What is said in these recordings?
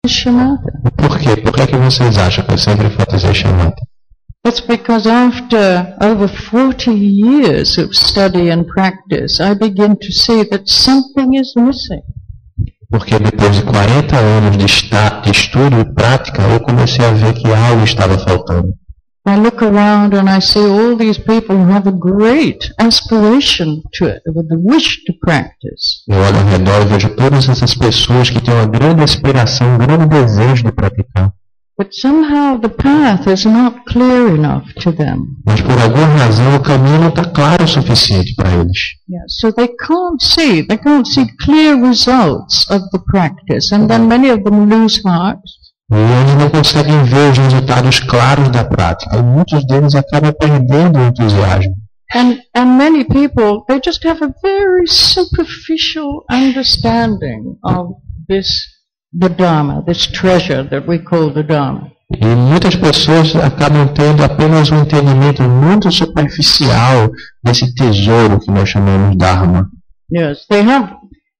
shamatha. Por quê? Por que vocês acham que eu sempre enfatizei shamatha? It's because after over 40 years of study and practice, I begin to see that something is missing. Porque depois de 40 anos de estudo e prática, eu comecei a ver que algo estava faltando. I look around and I see all these people who have a great aspiration to it, with the wish to practice. Eu olho ao redor e vejo todas essas pessoas que têm uma grande aspiração, um grande desejo de praticar. But somehow the path is not clear enough to them. Mas por alguma razão o caminho não está claro o suficiente para eles. Yeah, so they can't see clear results of the practice, and then many of them lose heart. E eles não conseguem ver os resultados claros da prática. E muitos deles acabam perdendo o entusiasmo. And many people, they just have a very superficial understanding of the Dharma, this treasure that we call the Dharma. E muitas pessoas acabam tendo apenas um entendimento muito superficial desse tesouro que nós chamamos Dharma. Yes,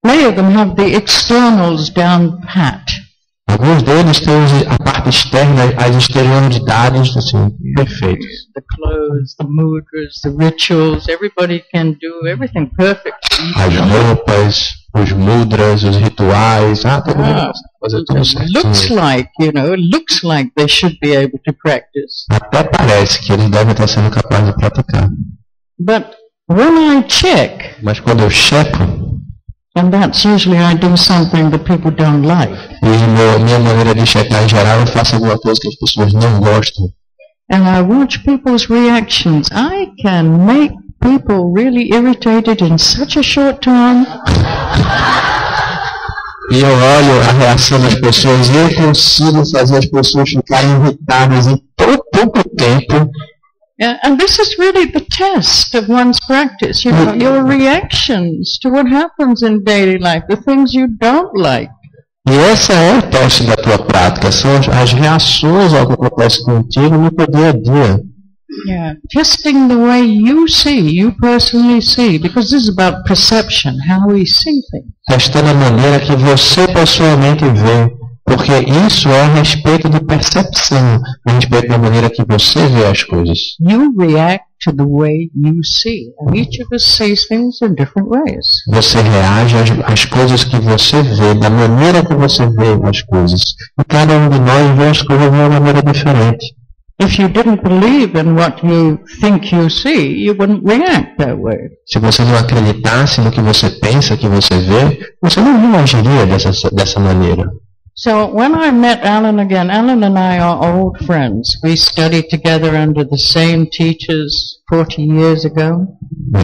many of them have the externals down pat. Alguns deles têm a parte externa, as exterioridades assim, perfeitas. The clothes, the mudras, the rituals, everybody can do everything perfect. As roupas, os mudras, os rituais, todo mundo fazer tudo certo. Looks like they should be able to practice. Até parece que eles devem estar sendo capazes de praticar. But when I check, mas quando eu checo, and that's usually I do something that people don't like. E minha maneira de checar em geral, eu faço alguma coisa que as pessoas não gostam. And I watch people's reactions. I can make people really irritated in such a short time. E eu olho a reação das pessoas e eu consigo fazer as pessoas ficarem irritadas em tão pouco tempo. And this is really the test of one's practice. Your reactions to what happens in daily life, the things you don't like. E essa é o teste da tua prática, são as reações ao que acontece contigo no teu dia a dia. Yeah, testing the way you personally see, because this is about perception, how we see things. Testando a maneira que você pessoalmente vê, porque isso é a respeito de percepção, a respeito da maneira que você vê as coisas. You react to the way you see, and each of us sees things in different ways. Você reage às coisas que você vê, da maneira que você vê as coisas. E cada um de nós vê as coisas de uma maneira diferente. If you didn't believe in what you think you see, you wouldn't react that way. Se você não acreditasse no que você pensa, que você vê, você não reagiria dessa maneira. So when I met Alan again, Alan and I are old friends. We studied together under the same teachers 40 years ago.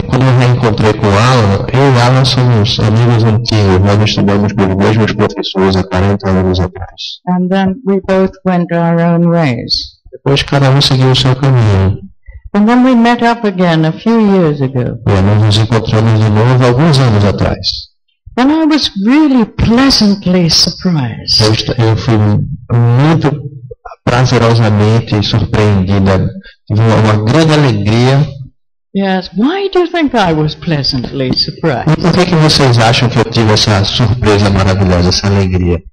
Quando eu reencontrei com Alan, eu e Alan somos amigos antigos. Nós estudamos com os mesmos professores há 40 anos atrás. And then we both went our own ways. Depois cada um seguiu o seu caminho. And then we met up again a few years ago. E nós nos encontramos de novo alguns anos atrás. And I was really pleasantly surprised. Eu fui muito prazerosamente surpreendida. Tive uma grande alegria. Yes. Why do you think I was pleasantly surprised? E por que vocês acham que eu tive essa surpresa maravilhosa, essa alegria?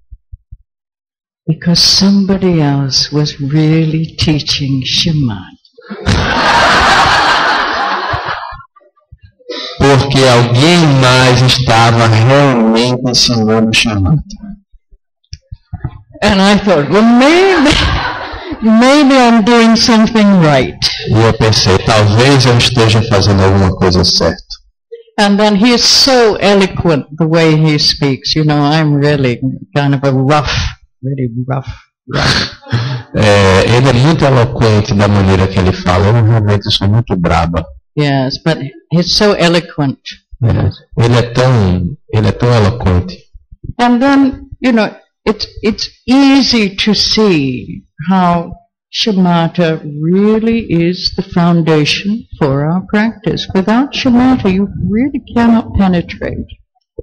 Because somebody else was really teaching shamatha. Porque alguém mais estava realmente ensinando shamatha. And I thought, well, maybe I'm doing something right. E eu pensei, talvez eu esteja fazendo alguma coisa certa. And then he is so eloquent the way he speaks. I'm really kind of a really rough. Ele é muito eloquente da maneira que ele fala. Eu realmente sou muito braba. Yes, but he's so eloquent. Ele é tão eloquente. And then, it's easy to see how shamatha really is the foundation for our practice. Without shamatha, you really cannot penetrate.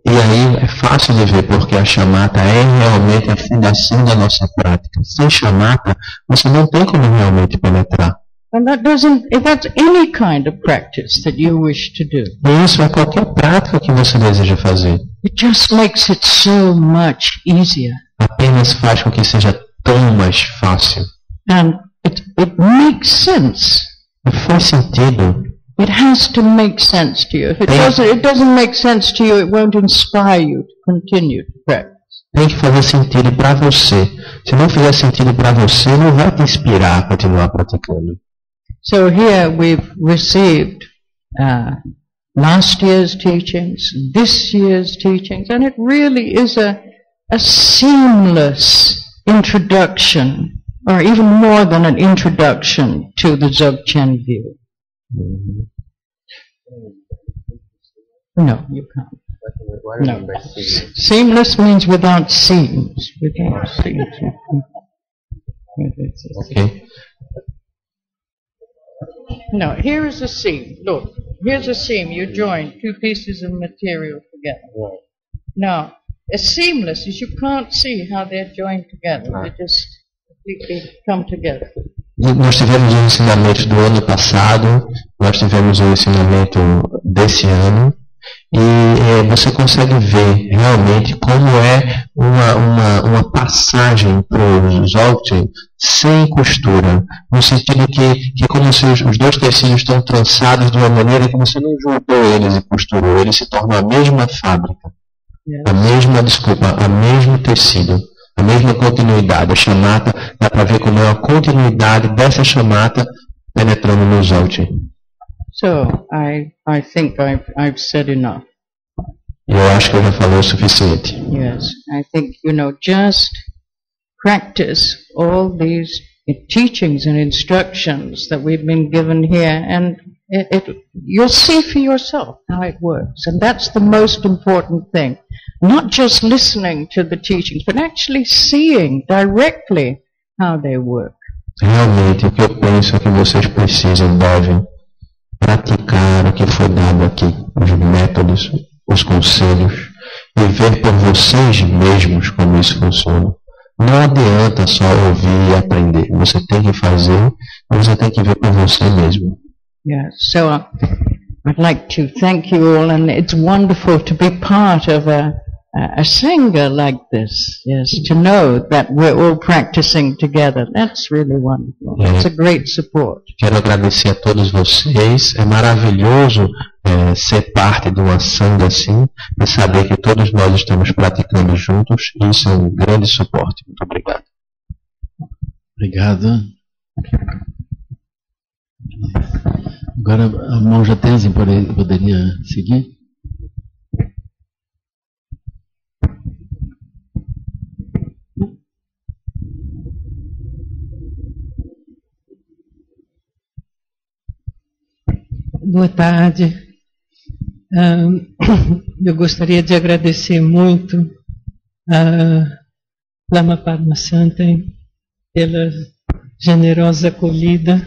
E aí é fácil de ver porque a shamatha é realmente a fundação da nossa prática. Sem shamatha, você não tem como realmente penetrar. And that's any kind of practice that you wish to do. E isso é qualquer prática que você deseja fazer. It just makes it so much easier. Apenas faz com que seja tão mais fácil. And it makes sense. E faz sentido. It has to make sense to you. If it doesn't make sense to you, it won't inspire you to continue to practice. Tem que fazer sentido para você. Se não fizer sentido para você, não vai te inspirar a continuar praticando. So here we've received last year's teachings, this year's teachings, and it really is a seamless introduction, or even more than an introduction to the Dzogchen view. No, you can't. No. Seamless means without seams. Without seams. Okay. No, here is a seam. Look, here's a seam. You join two pieces of material together. Now, as seamless as you can't see how they're joined together. They just completely come together. Nós tivemos os ensinamentos do ano passado, nós tivemos o ensinamento desse ano, e você consegue ver realmente como é uma passagem para o Dzogchen sem costura, no sentido que é como se os dois tecidos estão trançados de uma maneira que você não juntou eles e costurou, eles se tornam a mesma fábrica, a mesmo tecido, a mesma continuidade. A chamata, dá para ver como é a continuidade dessa chamata penetrando no Dzogchen. So, I think I've said enough. Eu acho que eu já falei o suficiente. Yes, I think, just practice all these teachings and instructions that we've been given here, and you'll see for yourself how it works. And that's the most important thing. Not just listening to the teachings, but actually seeing directly how they work. Realmente, o que eu penso é que vocês devem praticar o que foi dado aqui, os métodos, os conselhos, e ver por vocês mesmos como isso funciona. Não adianta só ouvir e aprender. Você tem que fazer, você tem que ver por você mesmo. Yeah, so I'd like to thank you all, and it's wonderful to be part of a Sangha like this, yes, to know that we're all practicing together. That's really wonderful. It's a great support. Quero agradecer a todos vocês. É maravilhoso ser parte de uma Sangha assim, e saber que todos nós estamos praticando juntos. Isso é um grande suporte. Muito obrigado. Obrigado. Agora a monja Tenzin poderia seguir? Boa tarde. Eu gostaria de agradecer muito a Lama Padma Santen pela generosa acolhida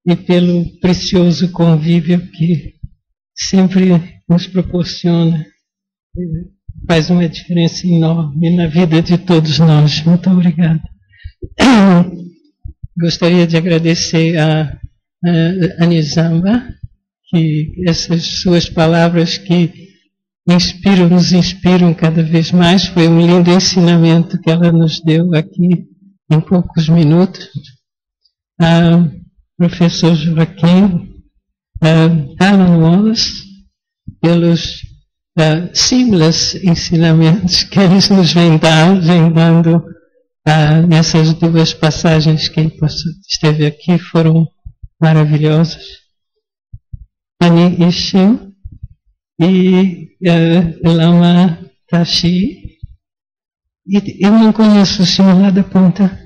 e pelo precioso convívio que sempre nos proporciona. Faz uma diferença enorme na vida de todos nós. Muito obrigada. Gostaria de agradecer a Nizamba, que essas suas palavras que nos inspiram cada vez mais. Foi um lindo ensinamento que ela nos deu aqui em poucos minutos. Professor Joaquim, Alan Wallace, pelos seamless ensinamentos que eles nos vêm dando nessas duas passagens que esteve aqui, foram maravilhosas. Ani Ishin e Lama Tashi. E eu não conheço o senhor lá da ponta.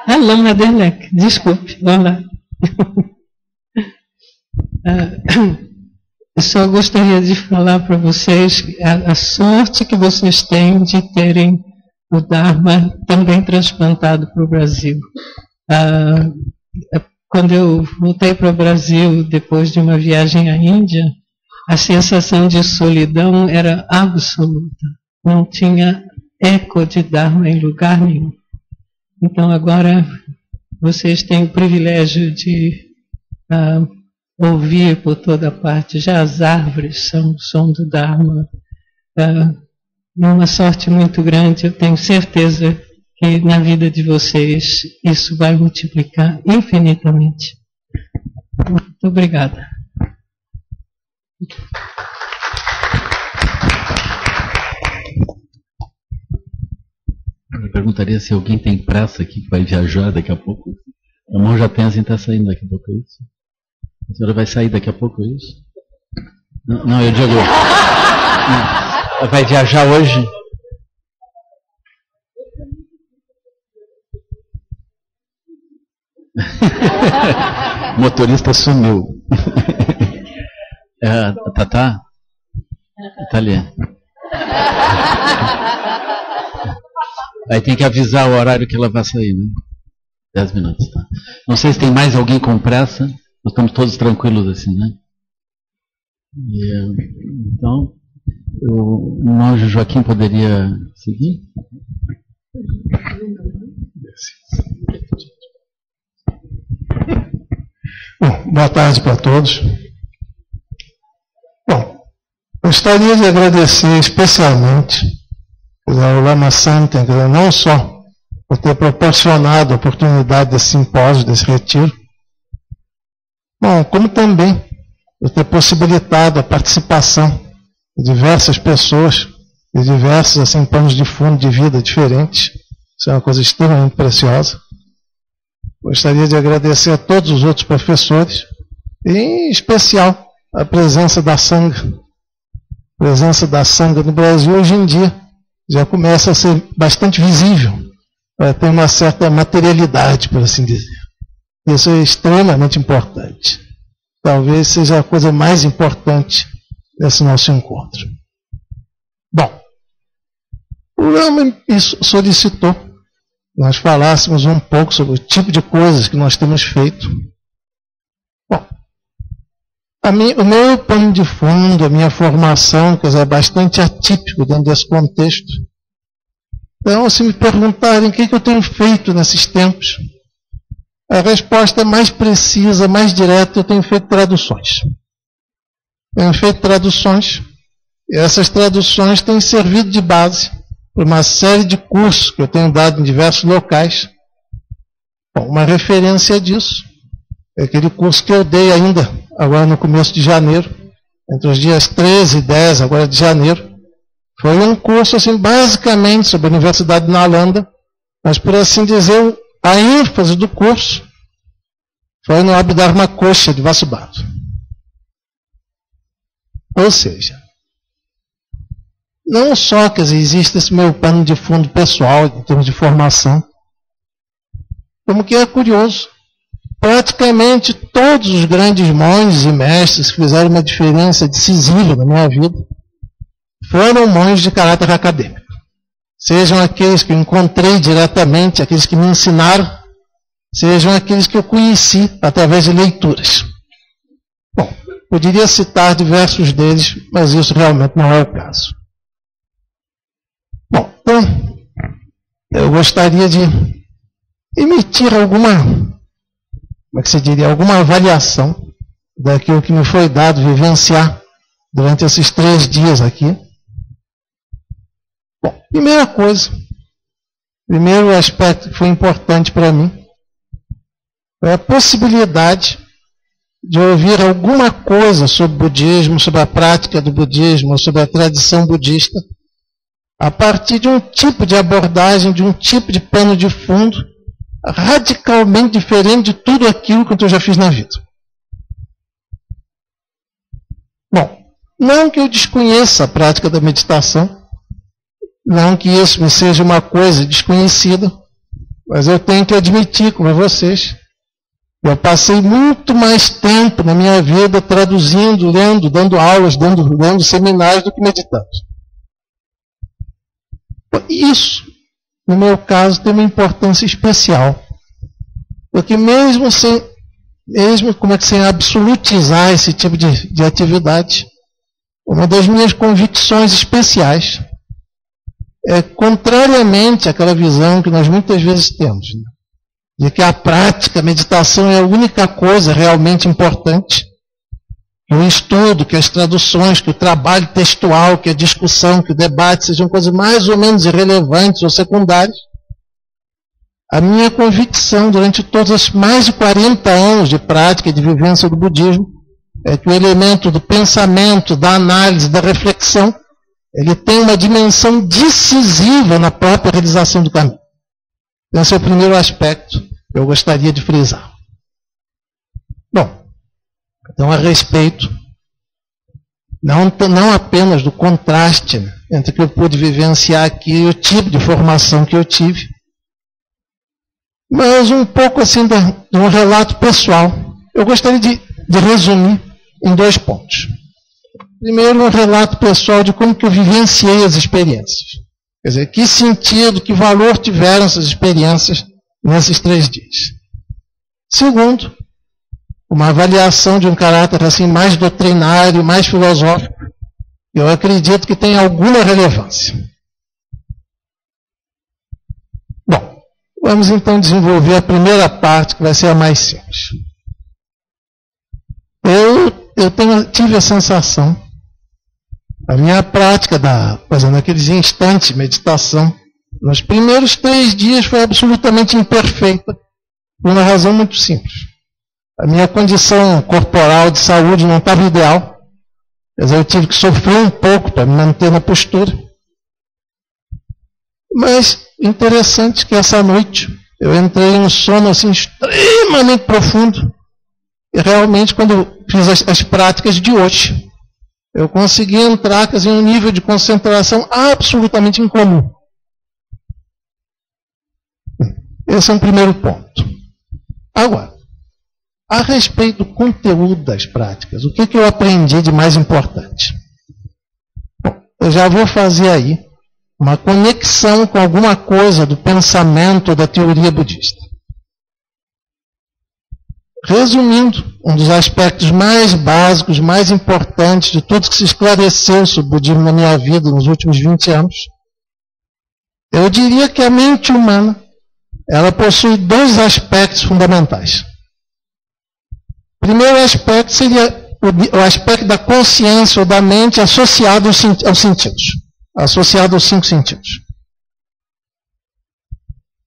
Lama Delek, desculpe, olá. Eu só gostaria de falar para vocês a sorte que vocês têm de terem o Dharma também transplantado para o Brasil. Quando eu voltei para o Brasil depois de uma viagem à Índia, a sensação de solidão era absoluta. Não tinha eco de Dharma em lugar nenhum. Então agora vocês têm o privilégio de ouvir por toda parte. Já as árvores são o som do Dharma. É uma sorte muito grande. Eu tenho certeza que na vida de vocês isso vai multiplicar infinitamente. Muito obrigada. Eu perguntaria se alguém tem pressa aqui que vai viajar daqui a pouco. A mão já tem, assim, está saindo daqui a pouco, é isso? A senhora vai sair daqui a pouco, é isso? Não, eu digo... Vai viajar hoje? O motorista sumiu. Tatá? Tá ali. Aí tem que avisar o horário que ela vai sair, né? 10 minutos, tá? Não sei se tem mais alguém com pressa. Nós estamos todos tranquilos assim, né? Então, o monge Joaquim poderia seguir? Bom, boa tarde para todos. Bom, gostaria de agradecer especialmente ao Lama Santen, não só por ter proporcionado a oportunidade desse simpósio, desse retiro, bom, como também por ter possibilitado a participação de diversas pessoas, de diversos assim, planos de fundo de vida diferentes. Isso é uma coisa extremamente preciosa. Gostaria de agradecer a todos os outros professores, e em especial a presença da Sangha. A presença da Sangha no Brasil hoje em dia já começa a ser bastante visível, tem uma certa materialidade, por assim dizer. Isso é extremamente importante. Talvez seja a coisa mais importante desse nosso encontro. Bom, o Lama solicitou que nós falássemos um pouco sobre o tipo de coisas que nós temos feito. Bom, o meu pano de fundo, a minha formação, quer dizer, é bastante atípico dentro desse contexto. Então, se me perguntarem o que eu tenho feito nesses tempos, a resposta é mais precisa, mais direta: eu tenho feito traduções. Tenho feito traduções, e essas traduções têm servido de base para uma série de cursos que eu tenho dado em diversos locais. Bom, uma referência disso é aquele curso que eu dei ainda, agora no começo de janeiro, entre os dias 13 e 10 agora de janeiro. Foi um curso, assim, basicamente sobre a Universidade de Nalanda, mas, por assim dizer, a ênfase do curso foi no Abhidharma Kosha de Vasubhandhu. Ou seja, não só que existe esse meu pano de fundo pessoal, em termos de formação, como que é curioso, praticamente todos os grandes monges e mestres que fizeram uma diferença decisiva na minha vida foram monges de caráter acadêmico. Sejam aqueles que eu encontrei diretamente, aqueles que me ensinaram, sejam aqueles que eu conheci através de leituras. Bom, poderia citar diversos deles, mas isso realmente não é o caso. Bom, então, eu gostaria de emitir alguma avaliação daquilo que me foi dado vivenciar durante esses 3 dias aqui. Bom, primeiro aspecto que foi importante para mim foi a possibilidade de ouvir alguma coisa sobre o budismo, sobre a prática do budismo, sobre a tradição budista, a partir de um tipo de abordagem, de um tipo de pano de fundo radicalmente diferente de tudo aquilo que eu já fiz na vida. Bom, não que eu desconheça a prática da meditação, não que isso me seja uma coisa desconhecida, mas eu tenho que admitir, como vocês, eu passei muito mais tempo na minha vida traduzindo, lendo, dando aulas, dando seminários do que meditando. Isso, no meu caso, tem uma importância especial. Porque mesmo sem absolutizar esse tipo de atividade, uma das minhas convicções especiais contrariamente àquela visão que nós muitas vezes temos, né? De que a prática, a meditação é a única coisa realmente importante, que o estudo, que as traduções, que o trabalho textual, que a discussão, que o debate sejam coisas mais ou menos irrelevantes ou secundárias. A minha convicção durante todos os mais de 40 anos de prática e de vivência do budismo é que o elemento do pensamento, da análise, da reflexão, ele tem uma dimensão decisiva na própria realização do caminho. Esse é o primeiro aspecto que eu gostaria de frisar. Bom, então a respeito, não apenas do contraste, né, entre o que eu pude vivenciar aqui e o tipo de formação que eu tive, mas um pouco assim de um relato pessoal. Eu gostaria de resumir em 2 pontos. Primeiro, um relato pessoal de como que eu vivenciei as experiências. Quer dizer, que sentido, que valor tiveram essas experiências nesses 3 dias. Segundo, uma avaliação de um caráter assim mais doutrinário, mais filosófico. Eu acredito que tem alguma relevância. Bom, vamos então desenvolver a primeira parte, que vai ser a mais simples. Eu tive a sensação, a minha prática naqueles instantes de meditação, nos primeiros 3 dias foi absolutamente imperfeita, por uma razão muito simples. A minha condição corporal de saúde não estava ideal, quer dizer, eu tive que sofrer um pouco para me manter na postura. Mas interessante que essa noite eu entrei em um sono assim extremamente profundo. E realmente, quando eu fiz as práticas de hoje, eu consegui entrar em um nível de concentração absolutamente incomum. Esse é um primeiro ponto. Agora, a respeito do conteúdo das práticas, o que eu aprendi de mais importante? Bom, eu já vou fazer aí uma conexão com alguma coisa do pensamento da teoria budista. Resumindo, um dos aspectos mais básicos, mais importantes de tudo que se esclareceu sobre o budismo na minha vida nos últimos 20 anos, eu diria que a mente humana, ela possui 2 aspectos fundamentais. O primeiro aspecto seria o aspecto da consciência ou da mente associado aos sentidos, associado aos 5 sentidos.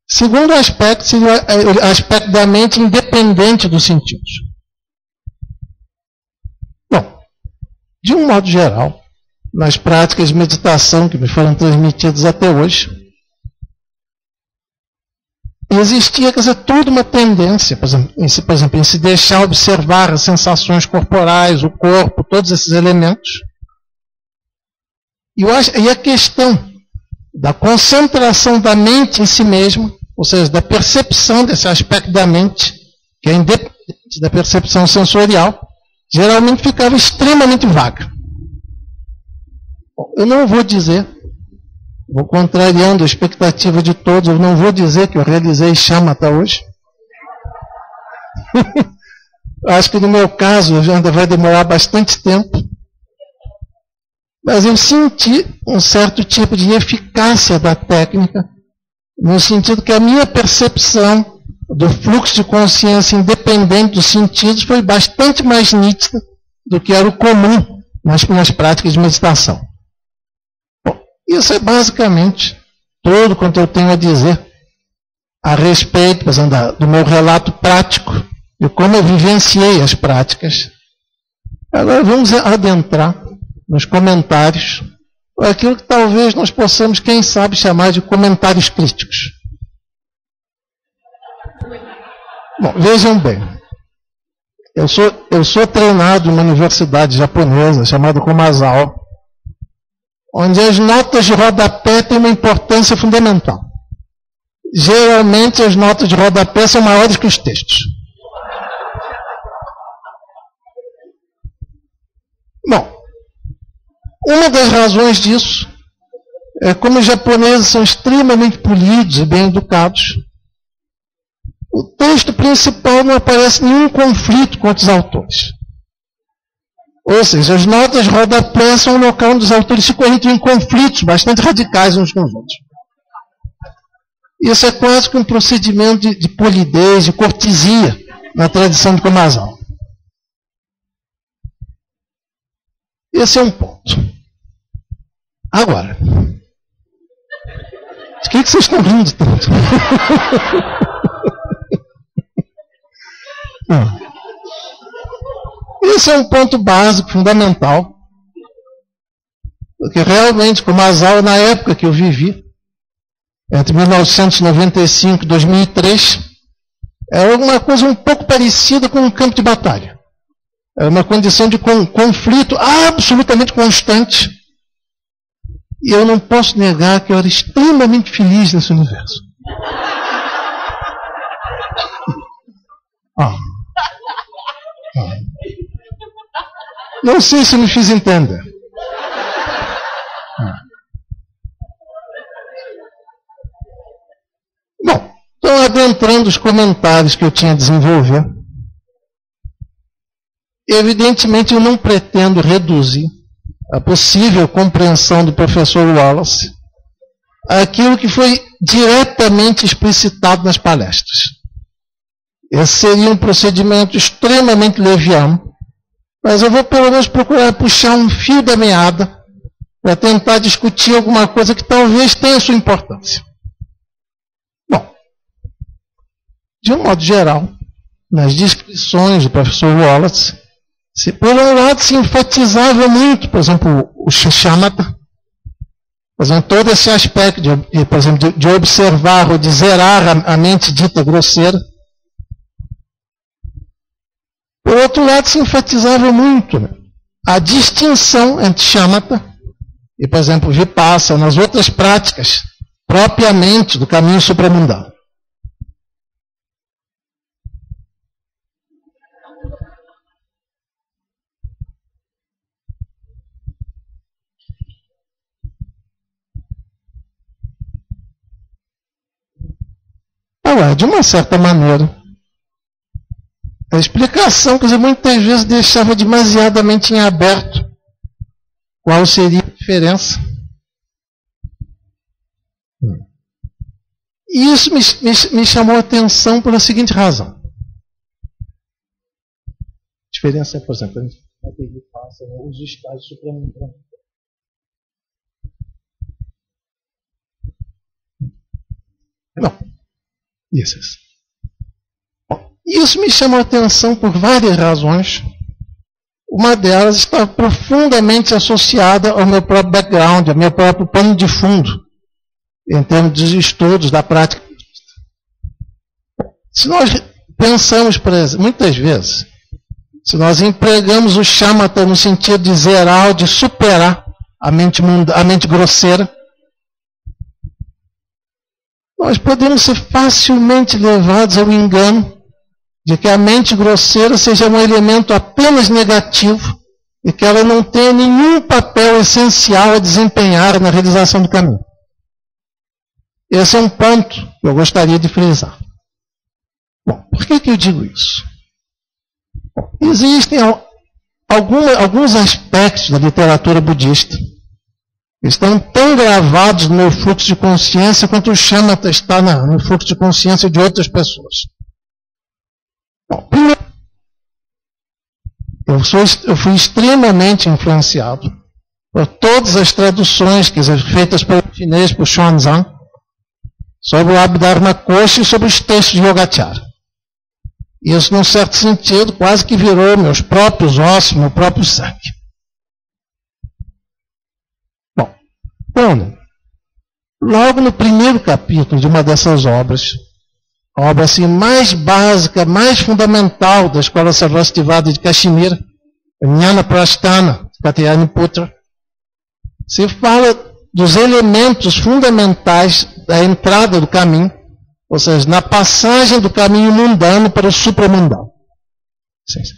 Segundo aspecto seria o aspecto da mente independente dos sentidos. Bom, de um modo geral, nas práticas de meditação que me foram transmitidas até hoje, existia, quer dizer, toda uma tendência, por exemplo, em se deixar observar as sensações corporais, o corpo, todos esses elementos. E a questão da concentração da mente em si mesma, ou seja, da percepção desse aspecto da mente, que é independente da percepção sensorial, geralmente ficava extremamente vaga. Bom, eu não vou dizer, vou contrariando a expectativa de todos, eu não vou dizer que eu realizei shamatha hoje. Acho que no meu caso ainda vai demorar bastante tempo. Mas eu senti um certo tipo de eficácia da técnica, no sentido que a minha percepção do fluxo de consciência independente dos sentidos foi bastante mais nítida do que era o comum nas minhas práticas de meditação. Bom, isso é basicamente tudo quanto eu tenho a dizer a respeito, por exemplo, do meu relato prático e como eu vivenciei as práticas. Agora vamos adentrar nos comentários, aquilo que talvez nós possamos, quem sabe, chamar de comentários críticos. Bom, vejam bem, eu sou treinado em uma universidade japonesa chamada Komazawa, onde as notas de rodapé têm uma importância fundamental. Geralmente as notas de rodapé são maiores que os textos. Bom, uma das razões disso é como os japoneses são extremamente polidos e bem educados. O texto principal não aparece nenhum conflito com outros autores. Ou seja, as notas rodapé são um local onde os autores se entram em conflitos bastante radicais uns com os outros. Isso é quase que um procedimento de polidez, de cortesia, na tradição de Komazal. Esse é um ponto. Agora, de que vocês estão rindo tanto? Esse é um ponto básico, fundamental, porque realmente, Komazal, na época que eu vivi, entre 1995 e 2003, era uma coisa um pouco parecida com um campo de batalha. Era uma condição de conflito absolutamente constante. E eu não posso negar que eu era extremamente feliz nesse universo. Não sei se me fiz entender. Bom, então adentrando os comentários que eu tinha a desenvolver, evidentemente eu não pretendo reduzir a possível compreensão do professor Wallace àquilo que foi diretamente explicitado nas palestras. Esse seria um procedimento extremamente leviano, mas eu vou pelo menos procurar puxar um fio da meada para tentar discutir alguma coisa que talvez tenha sua importância. Bom, de um modo geral, nas descrições do professor Wallace, por um lado se enfatizava muito, por exemplo, o shamatha, por exemplo, todo esse aspecto por exemplo, de observar ou de zerar a mente dita grosseira. Por outro lado, se enfatizava muito a distinção entre shamatha e, por exemplo, vipassana, nas outras práticas propriamente do caminho supramundano. Agora, de uma certa maneira, a explicação, quer dizer, muitas vezes deixava demasiadamente em aberto qual seria a diferença. E isso me chamou a atenção pela seguinte razão. A diferença é, por exemplo, a gente passa os estágios supramundanos. Não. Isso. Isso me chamou a atenção por várias razões. Uma delas está profundamente associada ao meu próprio background, ao meu próprio pano de fundo, em termos dos estudos da prática. Se nós pensamos, por exemplo, muitas vezes, se nós empregamos o shamatha no sentido de zerar ou de superar a mente grosseira, nós podemos ser facilmente levados ao engano de que a mente grosseira seja um elemento apenas negativo e que ela não tenha nenhum papel essencial a desempenhar na realização do caminho. Esse é um ponto que eu gostaria de frisar. Bom, por que eu digo isso? Bom, existem alguns aspectos da literatura budista que estão tão gravados no meu fluxo de consciência quanto o shamatha está no fluxo de consciência de outras pessoas. Bom, primeiro, eu fui extremamente influenciado por todas as traduções feitas pelo chinês, por Xuanzang, sobre o Abhidharma Kosha e sobre os textos de Yogacara. Isso, num certo sentido, quase que virou meus próprios ossos, meu próprio sangue. Bom, quando, logo no primeiro capítulo de uma dessas obras, a obra assim, mais básica, mais fundamental da Escola Sarvastivada de Kashmir, Jnana Prasthana, de Katyayani Putra, se fala dos elementos fundamentais da entrada do caminho, ou seja, na passagem do caminho mundano para o supramundano. Sim, sim.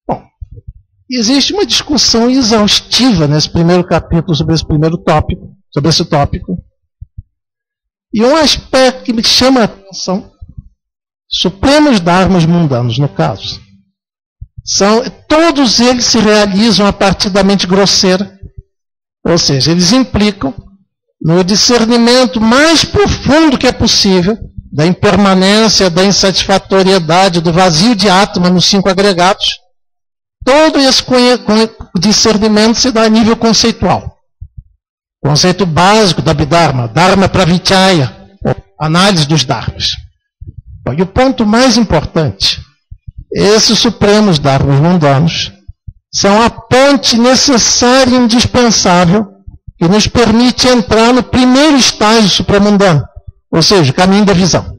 Bom, existe uma discussão exaustiva nesse primeiro capítulo sobre esse primeiro tópico, sobre esse tópico. E um aspecto que me chama a atenção, supremos dharmas mundanos, no caso, todos eles se realizam a partir da mente grosseira, ou seja, eles implicam no discernimento mais profundo que é possível da impermanência, da insatisfatoriedade, do vazio de Atma nos 5 agregados. Todo esse discernimento se dá a nível conceitual. Conceito básico da Abhidharma, Dharma Pravichaya, análise dos Dharmas. E o ponto mais importante, esses supremos Dharmas mundanos são a ponte necessária e indispensável que nos permite entrar no primeiro estágio supramundano, ou seja, o caminho da visão.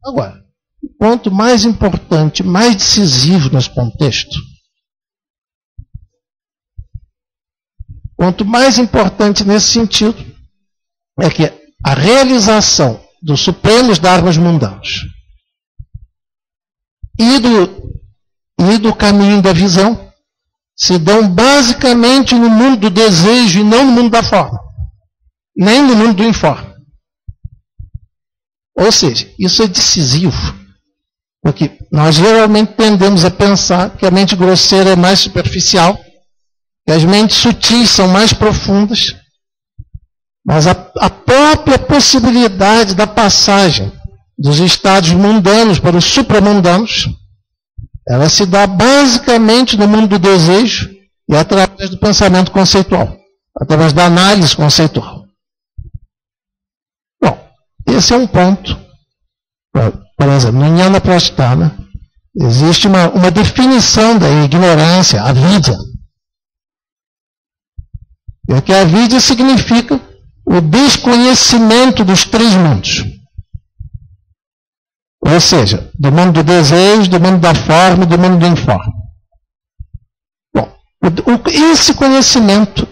Agora, o ponto mais importante, mais decisivo nesse contexto, o ponto mais importante nesse sentido é que a realização dos supremos dharmas mundanos e do caminho da visão se dão basicamente no mundo do desejo e não no mundo da forma, nem no mundo do informe. Ou seja, isso é decisivo, porque nós geralmente tendemos a pensar que a mente grosseira é mais superficial, que as mentes sutis são mais profundas, mas a própria possibilidade da passagem dos estados mundanos para os supramundanos, ela se dá basicamente no mundo do desejo e através do pensamento conceitual, através da análise conceitual. Bom, esse é um ponto. Por exemplo, no Jnana Prasthana existe uma definição da ignorância, a avidya. E que a avidya significa o desconhecimento dos 3 mundos. Ou seja, do mundo do desejo, do mundo da forma e do mundo do informe. Bom, esse conhecimento,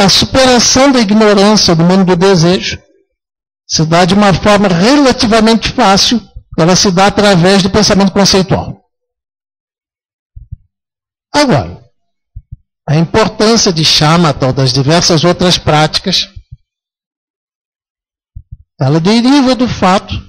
a superação da ignorância do mundo do desejo, se dá de uma forma relativamente fácil, ela se dá através do pensamento conceitual. Agora, a importância de shamatha ou das diversas outras práticas, ela deriva do fato